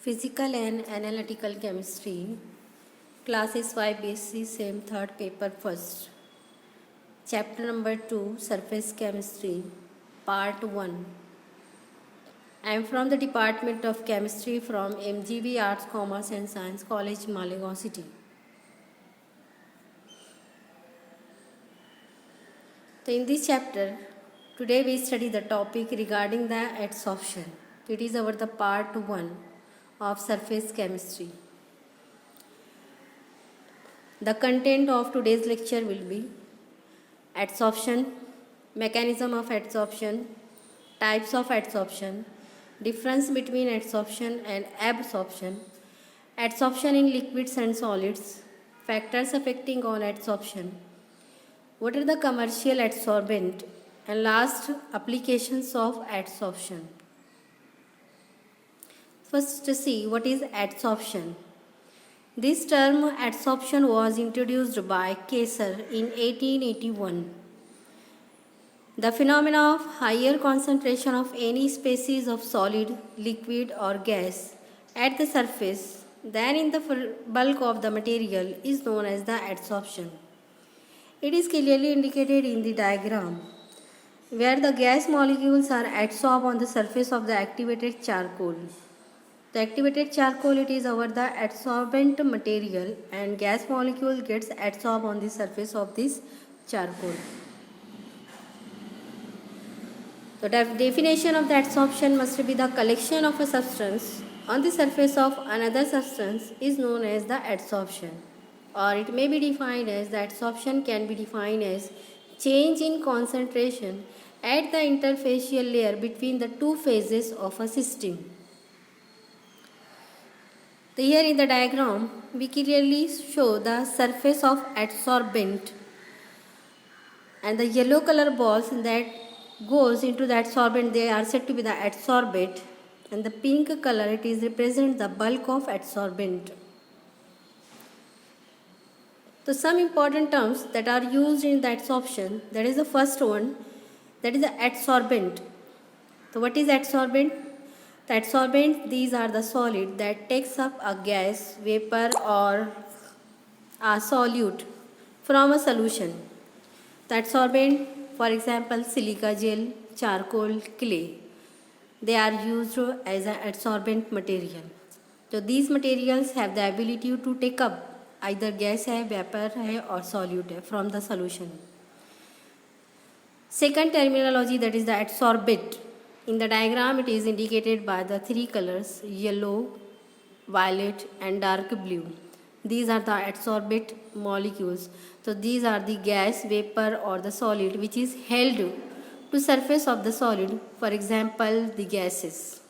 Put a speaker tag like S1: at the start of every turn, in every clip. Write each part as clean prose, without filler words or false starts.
S1: Physical and Analytical Chemistry, Classes 5 BSc, same third paper first. Chapter number 2, Surface Chemistry, Part 1. I am from the Department of Chemistry from MGB Arts, Commerce and Science College, Malegaon City. So in this chapter, today we study the topic regarding the adsorption. It is our the part 1 of surface chemistry. The content of today's lecture will be adsorption, mechanism of adsorption, types of adsorption, difference between adsorption and absorption, adsorption in liquids and solids, factors affecting on adsorption, what are the commercial adsorbent, and last applications of adsorption. First to see what is adsorption. This term adsorption was introduced by Kayser in 1881. The phenomena of higher concentration of any species of solid, liquid or gas at the surface than in the bulk of the material is known as the adsorption. It is clearly indicated in the diagram where the gas molecules are adsorbed on the surface of the activated charcoal. The activated charcoal, it is our the adsorbent material, and gas molecule gets adsorbed on the surface of this charcoal. The definition of the adsorption must be the collection of a substance on the surface of another substance is known as the adsorption, or it may be defined as the adsorption can be defined as change in concentration at the interfacial layer between the two phases of a system. Here in the diagram, we clearly show the surface of adsorbent, and the yellow color balls that goes into the adsorbent, they are said to be the adsorbate, and the pink color, it is represent the bulk of adsorbent. So some important terms that are used in the adsorption, that is the first one, that is the adsorbent. So what is adsorbent? The adsorbent, these are the solid that takes up a gas, vapor or a solute from a solution. The adsorbent, for example, silica gel, charcoal, clay, they are used as an adsorbent material. So these materials have the ability to take up either gas hai, vapor hai or solute hai from the solution. Second terminology, that is the adsorbate. In the diagram, it is indicated by the three colors yellow, violet and dark blue. These are the adsorbate molecules. So these are the gas, vapor or the solid which is held to surface of the solid. For example, the gases.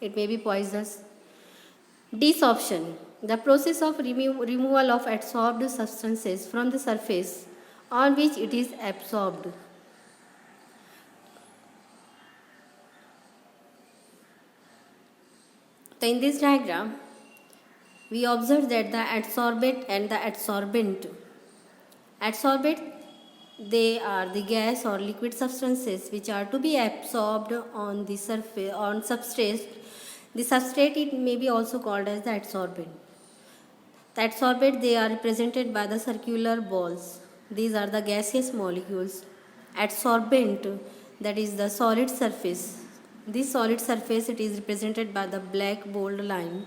S1: It may be poisonous. Desorption. The process of removal of adsorbed substances from the surface on which it is absorbed. So in this diagram, we observe that the adsorbate and the adsorbent. Adsorbate, they are the gas or liquid substances which are to be absorbed on the surface, on substrate. The substrate, it may be also called as the adsorbent. The adsorbate, they are represented by the circular balls. These are the gaseous molecules. Adsorbent, that is the solid surface. This solid surface, it is represented by the black bold line.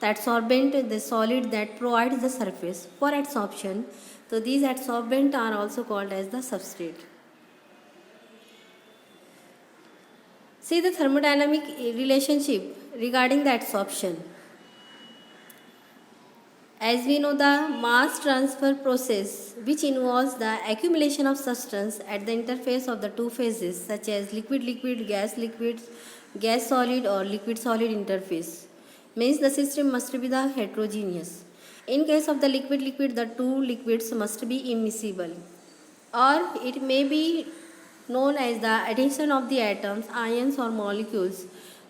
S1: The adsorbent, the solid that provides the surface for adsorption. So these adsorbent are also called as the substrate. See the thermodynamic relationship regarding the adsorption. As we know, the mass transfer process, which involves the accumulation of substance at the interface of the two phases such as liquid-liquid, gas-liquid, gas-solid or liquid-solid interface, means the system must be the heterogeneous. In case of the liquid-liquid, the two liquids must be immiscible, or it may be known as the addition of the atoms, ions or molecules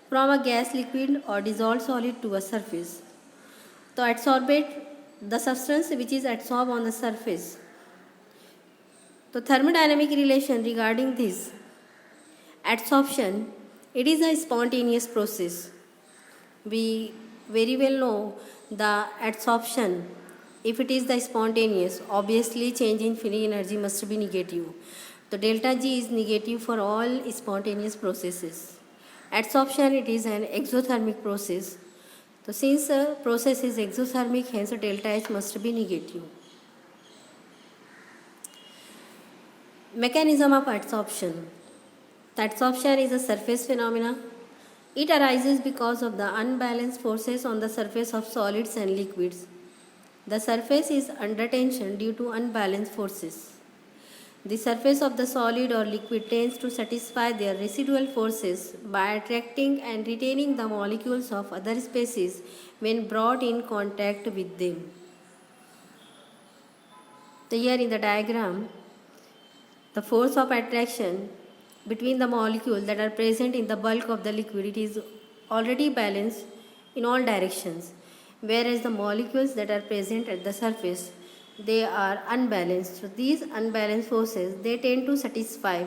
S1: from a gas, liquid or dissolved solid to a surface. So adsorbate, the substance which is adsorbed on the surface. So thermodynamic relation regarding this adsorption, it is a spontaneous process. We very well know the adsorption. If it is the spontaneous, obviously change in free energy must be negative. So delta G is negative for all spontaneous processes. Adsorption, it is an exothermic process. So since a process is exothermic, hence delta H must be negative. Mechanism of adsorption. The adsorption is a surface phenomena. It arises because of the unbalanced forces on the surface of solids and liquids. The surface is under tension due to unbalanced forces. The surface of the solid or liquid tends to satisfy their residual forces by attracting and retaining the molecules of other species when brought in contact with them. So here in the diagram, the force of attraction between the molecules that are present in the bulk of the liquid, it is already balanced in all directions, whereas the molecules that are present at the surface, they are unbalanced. So these unbalanced forces, they tend to satisfy,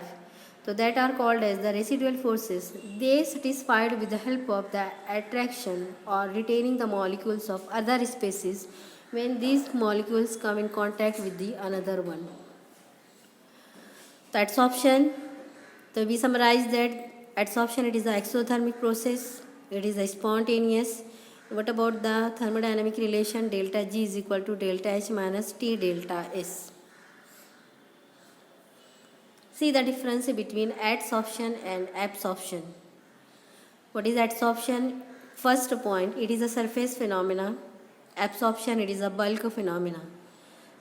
S1: so that are called as the residual forces. They satisfied with the help of the attraction or retaining the molecules of other species when these molecules come in contact with the another one. The adsorption, so we summarize that adsorption, it is an exothermic process, it is a spontaneous. What about the thermodynamic relation? Delta G is equal to delta H minus T delta S. See the difference between adsorption and absorption. What is adsorption? First point, it is a surface phenomena. Absorption, it is a bulk phenomena.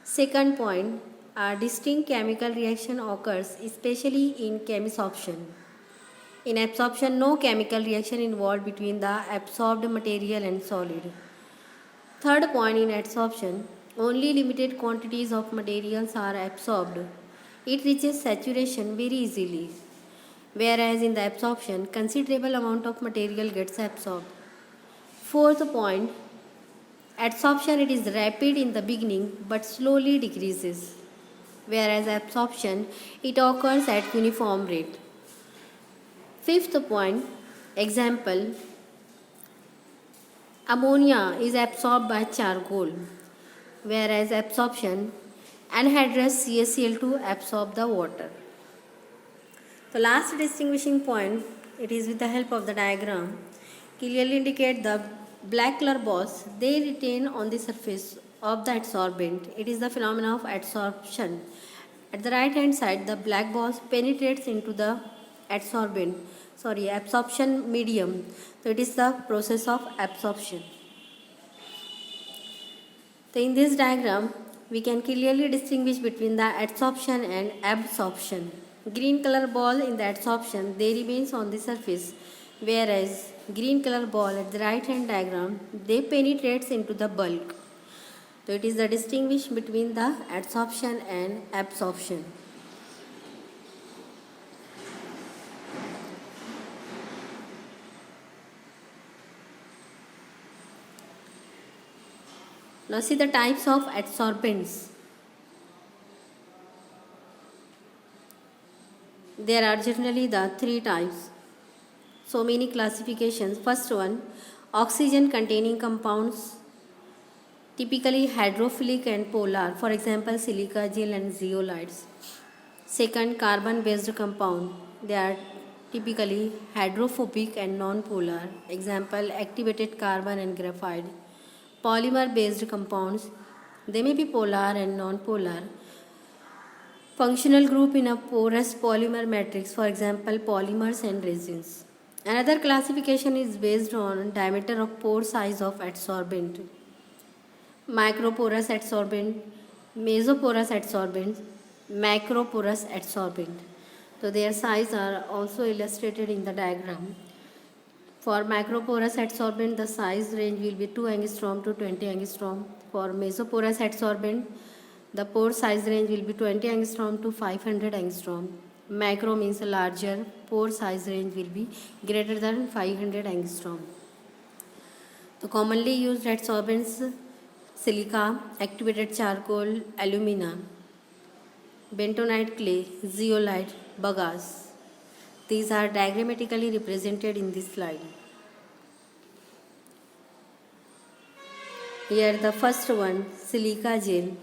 S1: Second point, a distinct chemical reaction occurs, especially in chemisorption. In absorption, no chemical reaction involved between the absorbed material and solid. Third point, in adsorption, only limited quantities of materials are absorbed. It reaches saturation very easily, whereas in the absorption, considerable amount of material gets absorbed. Fourth point, adsorption, it is rapid in the beginning but slowly decreases, whereas absorption, it occurs at uniform rate. Fifth point, example, ammonia is absorbed by charcoal, whereas absorption, anhydrous CaCl2 absorb the water. The last distinguishing point, it is with the help of the diagram, clearly indicate the black color balls, they retain on the surface of the adsorbent. It is the phenomena of adsorption. At the right hand side, the black balls penetrates into the absorption medium. So it is the process of absorption. So in this diagram, we can clearly distinguish between the adsorption and absorption. Green color ball in the adsorption, they remains on the surface, whereas green color ball at the right hand diagram, they penetrates into the bulk. So it is the distinguish between the adsorption and absorption. Now see the types of adsorbents. There are generally the three types. So many classifications. First one, oxygen containing compounds, typically hydrophilic and polar, for example silica gel and zeolites. Second, carbon based compound, they are typically hydrophobic and non-polar, example activated carbon and graphite. Polymer based compounds, they may be polar and non-polar. Functional group in a porous polymer matrix, for example polymers and resins. Another classification is based on diameter of pore size of adsorbent. Microporous adsorbent, mesoporous adsorbent, macroporous adsorbent. So their size are also illustrated in the diagram. For macroporous adsorbent, the size range will be 2 angstrom to 20 angstrom. For mesoporous adsorbent, the pore size range will be 20 angstrom to 500 angstrom. Macro means larger, pore size range will be greater than 500 angstrom. The commonly used adsorbents, silica, activated charcoal, alumina, bentonite clay, zeolite, bagasse. These are diagrammatically represented in this slide. Here the first one, silica gel.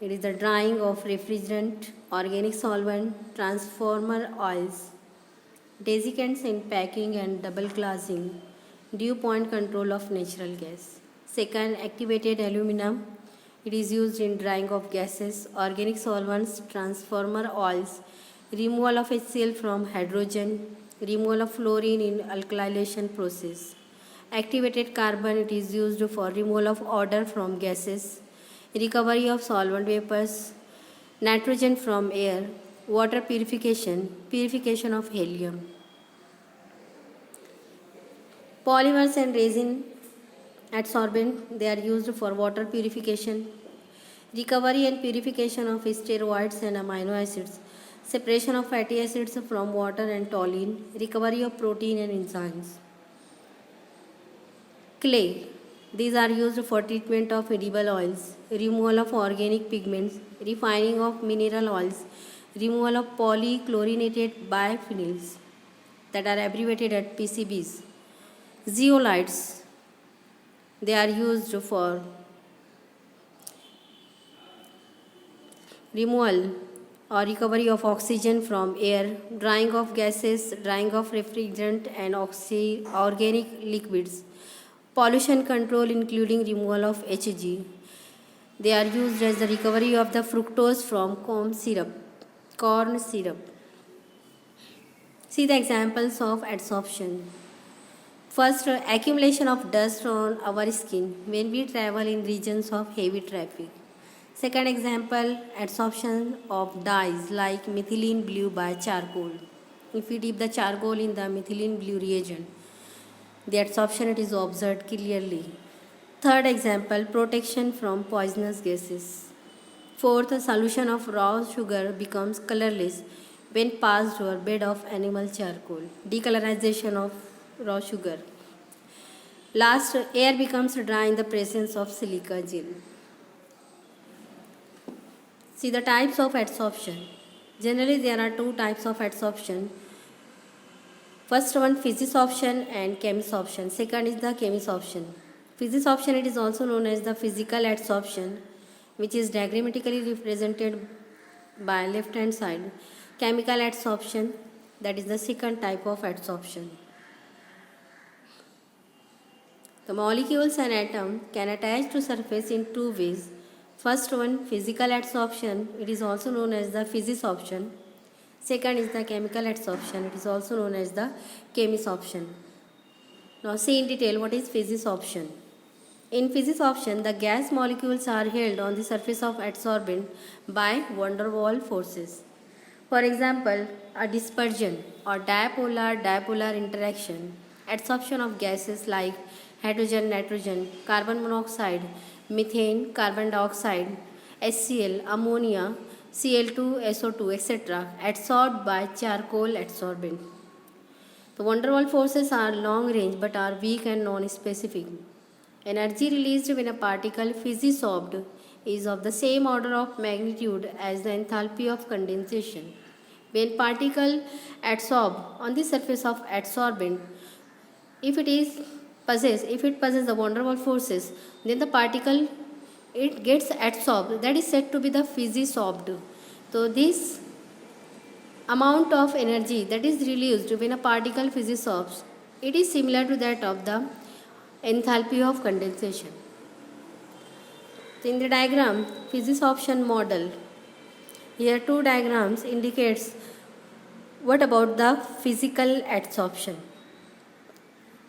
S1: It is the drying of refrigerant, organic solvent, transformer oils, desiccants in packing and double glazing, dew point control of natural gas. Second, activated aluminum. It is used in drying of gases, organic solvents, transformer oils, removal of HCl from hydrogen, removal of fluorine in alkylation process. Activated carbon, it is used for removal of odor from gases, recovery of solvent vapors, nitrogen from air, water purification, purification of helium. Polymers and resin adsorbent, they are used for water purification, recovery and purification of steroids and amino acids, separation of fatty acids from water and toluene, recovery of protein and enzymes. Clay, these are used for treatment of edible oils, removal of organic pigments, refining of mineral oils, removal of polychlorinated biphenyls that are abbreviated as PCBs. Zeolites, they are used for removal or recovery of oxygen from air, drying of gases, drying of refrigerant and organic liquids, pollution control including removal of HG. They are used as the recovery of the fructose from corn syrup. See the examples of adsorption. First, accumulation of dust on our skin when we travel in regions of heavy traffic. Second example, adsorption of dyes like methylene blue by charcoal. If we dip the charcoal in the methylene blue reagent, the adsorption it is observed clearly. Third example, protection from poisonous gases. Fourth, a solution of raw sugar becomes colorless when passed over bed of animal charcoal. Decolorization of raw sugar. Last, air becomes dry in the presence of silica gel. See the types of adsorption. Generally, there are two types of adsorption. First one, physisorption and chemisorption. Second is the chemisorption. Physisorption, it is also known as the physical adsorption, which is diagrammatically represented by left hand side. Chemical adsorption, that is the second type of adsorption. The molecules and atom can attach to surface in two ways. First one, physical adsorption, it is also known as the physisorption. Second is the chemical adsorption, it is also known as the chemisorption. Now see in detail what is physisorption. In physisorption, the gas molecules are held on the surface of adsorbent by van der Waals forces. For example, a dispersion or dipolar interaction, adsorption of gases like hydrogen, nitrogen, carbon monoxide, methane, carbon dioxide, HCl, ammonia, Cl2, SO2, etc. adsorbed by charcoal adsorbent. The van der Waals forces are long range but are weak and non-specific. Energy released when a particle physisorbed is of the same order of magnitude as the enthalpy of condensation. When particle adsorb on the surface of adsorbent, if it possesses the van der Waals forces, then the particle it gets adsorbed, that is said to be the physisorbed. So this amount of energy that is released when a particle physisorbs, it is similar to that of the enthalpy of condensation. So in the diagram, physisorption model, here two diagrams indicates what about the physical adsorption.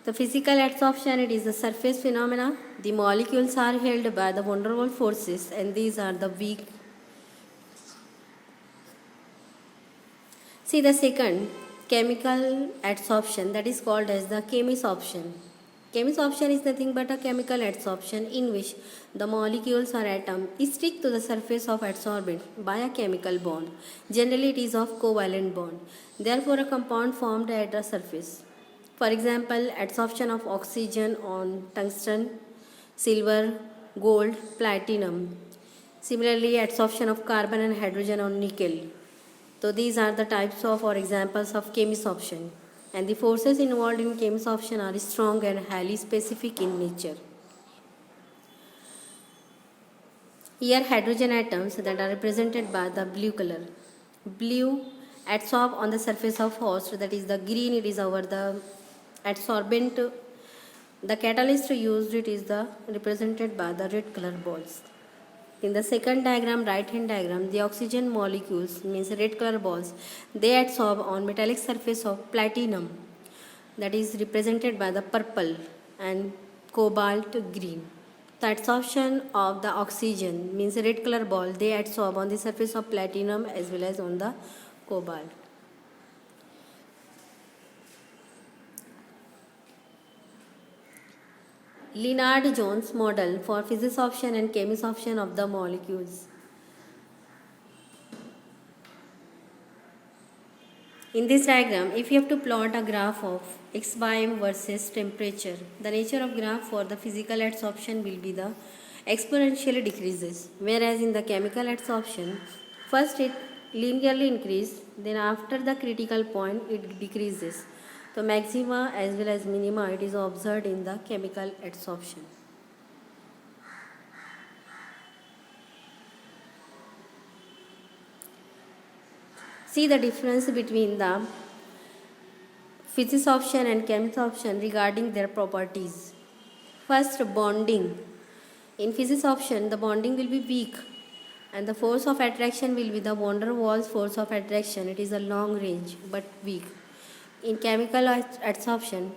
S1: The physical adsorption, it is a surface phenomena. The molecules are held by the van der Waals forces and these are the weak. See the second, chemical adsorption, that is called as the chemisorption. Chemisorption is nothing but a chemical adsorption in which the molecules or atom stick to the surface of adsorbent by a chemical bond. Generally it is of covalent bond. Therefore a compound formed at the surface. For example, adsorption of oxygen on tungsten, silver, gold, platinum. Similarly, adsorption of carbon and hydrogen on nickel. So these are the types of or examples of chemisorption. And the forces involved in chemisorption are strong and highly specific in nature. Here hydrogen atoms that are represented by the blue color. Blue adsorb on the surface of host, that is the green it is over the adsorbent. The catalyst used it is the represented by the red color balls. In the second diagram, right hand diagram, the oxygen molecules means red color balls, they adsorb on metallic surface of platinum, that is represented by the purple and cobalt green. The adsorption of the oxygen means red color ball, they adsorb on the surface of platinum as well as on the cobalt. Lennard-Jones model for physisorption and chemisorption of the molecules. In this diagram, if you have to plot a graph of xy versus temperature, the nature of graph for the physical adsorption will be the exponentially decreases, whereas in the chemical adsorption, first it linearly increases, then after the critical point it decreases. So maxima as well as minima it is observed in the chemical adsorption. See the difference between the physisorption and chemisorption regarding their properties. First, bonding. In physisorption, the bonding will be weak and the force of attraction will be the van der Waals force of attraction. It is a long range but weak. In chemical adsorption,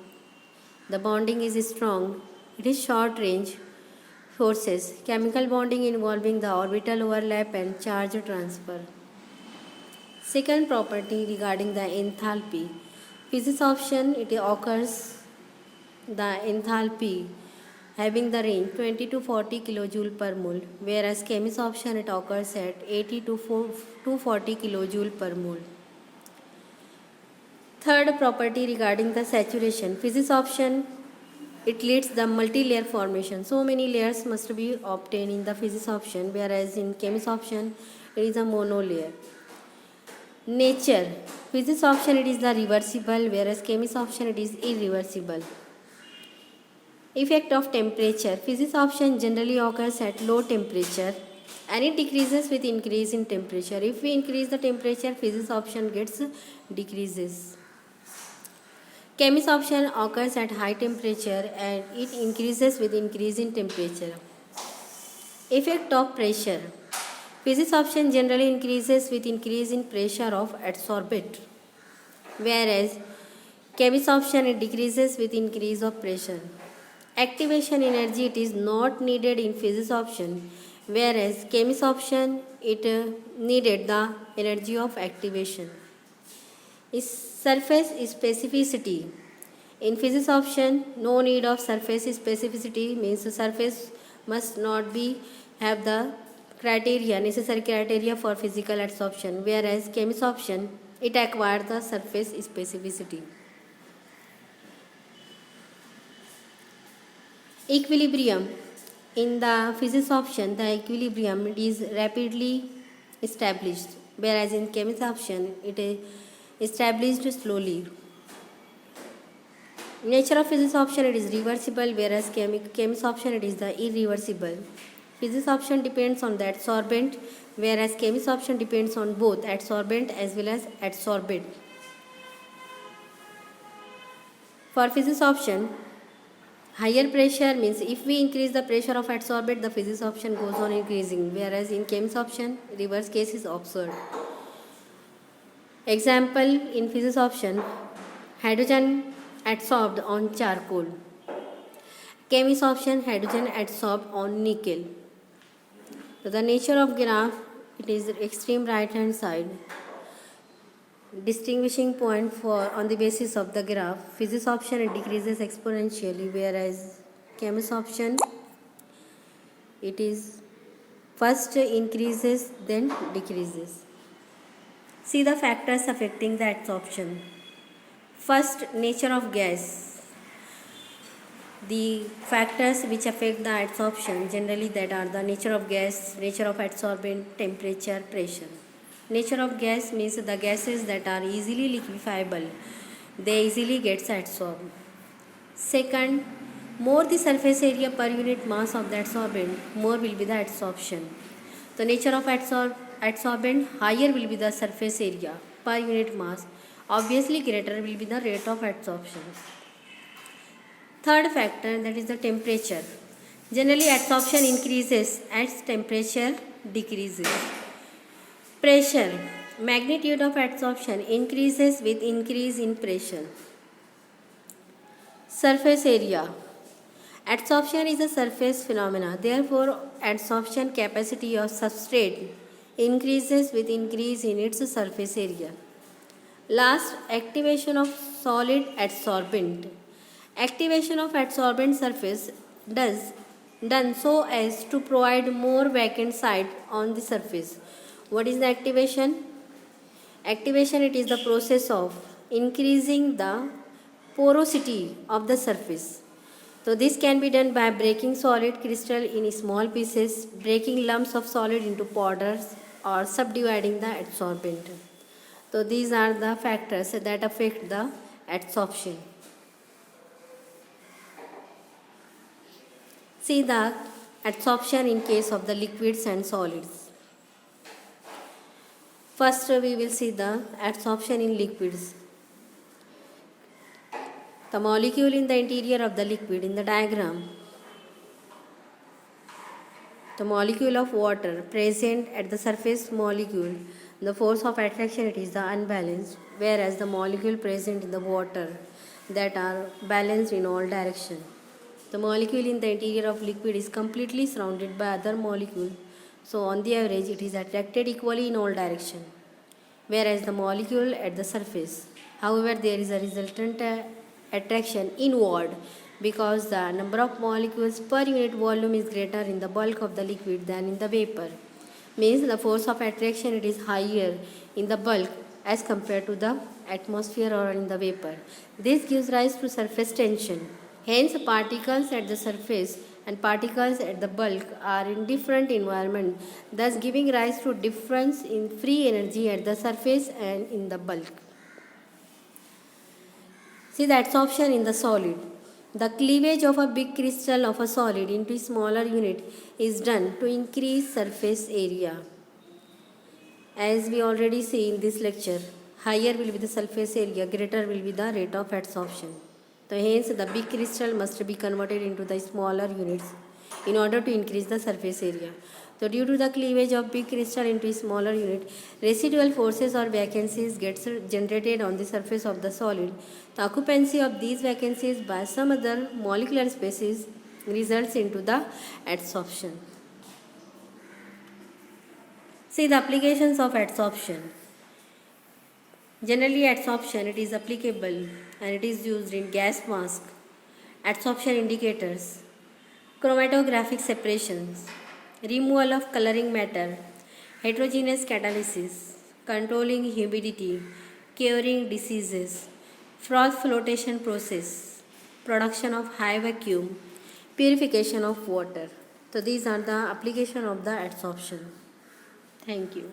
S1: the bonding is strong. It is short range forces. Chemical bonding involving the orbital overlap and charge transfer. Second property regarding the enthalpy. Physisorption, it occurs the enthalpy having the range 20 to 40 kilojoule per mole, whereas chemisorption it occurs at 80 to 240 kilojoule per mole. Third property regarding the saturation. Physisorption, it leads the multi-layer formation. So many layers must be obtained in the physisorption, whereas in chemisorption it is a monolayer. Nature. Physisorption it is the reversible, whereas chemisorption it is irreversible. Effect of temperature. Physisorption generally occurs at low temperature and it decreases with increase in temperature. If we increase the temperature, physisorption gets decreases. Chemisorption occurs at high temperature and it increases with increase in temperature. Effect of pressure. Physisorption generally increases with increase in pressure of adsorbate, whereas chemisorption it decreases with increase of pressure. Activation energy it is not needed in physisorption, whereas chemisorption it needed the energy of activation. Surface specificity. In physisorption, no need of surface specificity, means the surface must not be have the necessary criteria for physical adsorption, whereas chemisorption it acquires the surface specificity. Equilibrium. In the physisorption, the equilibrium is rapidly established, whereas in chemisorption it is established slowly. Nature of physisorption it is reversible, whereas chemisorption it is the irreversible. Physisorption depends on the adsorbent, whereas chemisorption depends on both adsorbent as well as adsorbate. For physisorption, higher pressure means if we increase the pressure of adsorbate, the physisorption goes on increasing, whereas in chemisorption, reverse case is observed. Example in physisorption, hydrogen adsorbed on charcoal. Chemisorption, hydrogen adsorbed on nickel. So the nature of graph, it is extreme right hand side. Distinguishing point for on the basis of the graph, physisorption it decreases exponentially, whereas chemisorption it is first increases then decreases. See the factors affecting the adsorption. First, nature of gas. The factors which affect the adsorption generally that are the nature of gas, nature of adsorbent, temperature, pressure. Nature of gas means the gases that are easily liquefiable, they easily gets adsorbed. Second, more the surface area per unit mass of the adsorbent, more will be the adsorption. The nature of adsorbent, higher will be the surface area per unit mass. Obviously greater will be the rate of adsorption. Third factor, that is the temperature. Generally adsorption increases as temperature decreases. Pressure. Magnitude of adsorption increases with increase in pressure. Surface area. Adsorption is a surface phenomena. Therefore, adsorption capacity of substrate increases with increase in its surface area. Last, activation of solid adsorbent. Activation of adsorbent surface done so as to provide more vacant site on the surface. What is the activation? Activation, it is the process of increasing the porosity of the surface. So this can be done by breaking solid crystal in small pieces, breaking lumps of solid into powders, or subdividing the adsorbent. So these are the factors that affect the adsorption. See the adsorption in case of the liquids and solids. First we will see the adsorption in liquids. The molecule in the interior of the liquid in the diagram. The molecule of water present at the surface molecule, the force of attraction, it is the unbalanced, whereas the molecule present in the water that are balanced in all directions. The molecule in the interior of liquid is completely surrounded by other molecules, so on the average it is attracted equally in all directions, whereas the molecule at the surface, however, there is a resultant attraction inward because the number of molecules per unit volume is greater in the bulk of the liquid than in the vapor. Means the force of attraction, it is higher in the bulk as compared to the atmosphere or in the vapor. This gives rise to surface tension. Hence, particles at the surface and particles at the bulk are in different environment, thus giving rise to difference in free energy at the surface and in the bulk. See the adsorption in the solid. The cleavage of a big crystal of a solid into a smaller unit is done to increase surface area. As we already see in this lecture, higher will be the surface area, greater will be the rate of adsorption. So hence the big crystal must be converted into the smaller units in order to increase the surface area. So due to the cleavage of big crystal into a smaller unit, residual forces or vacancies gets generated on the surface of the solid. The occupancy of these vacancies by some other molecular species results into the adsorption. See the applications of adsorption. Generally adsorption, it is applicable and it is used in gas mask, adsorption indicators, chromatographic separations, removal of coloring matter, heterogeneous catalysis, controlling humidity, curing diseases, froth flotation process, production of high vacuum, purification of water. So these are the application of the adsorption. Thank you.